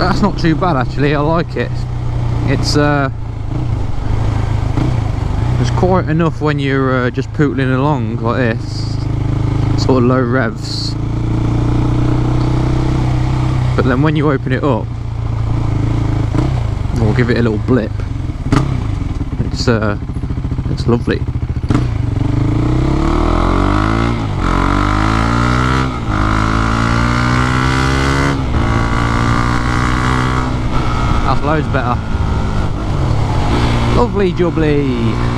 That's not too bad actually, I like it. It's quite enough when you're just pootling along like this, sort of low revs. But then when you open it up, or give it a little blip, it's lovely. That's loads better. Lovely jubbly.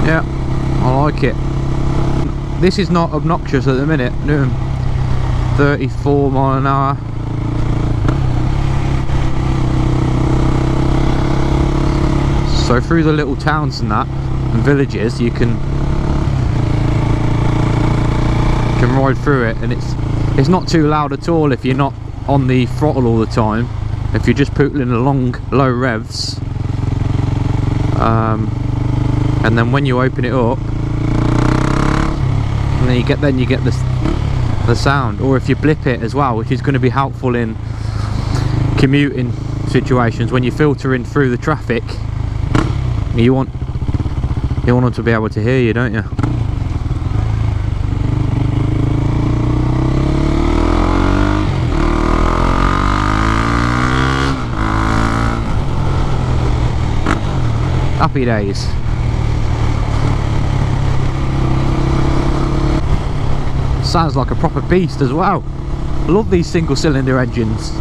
Yeah, I like it. This is not obnoxious at the minute, doing 34 miles an hour. So through the little towns and that, and villages, you can ride through it, and it's not too loud at all if you're not on the throttle all the time. If you're just pootling along low revs, and then when you open it up, and then you get the sound. Or if you blip it as well, which is going to be helpful in commuting situations when you're filtering through the traffic. You want them to be able to hear you, don't you? Happy days. Sounds like a proper beast as well. I love these single cylinder engines.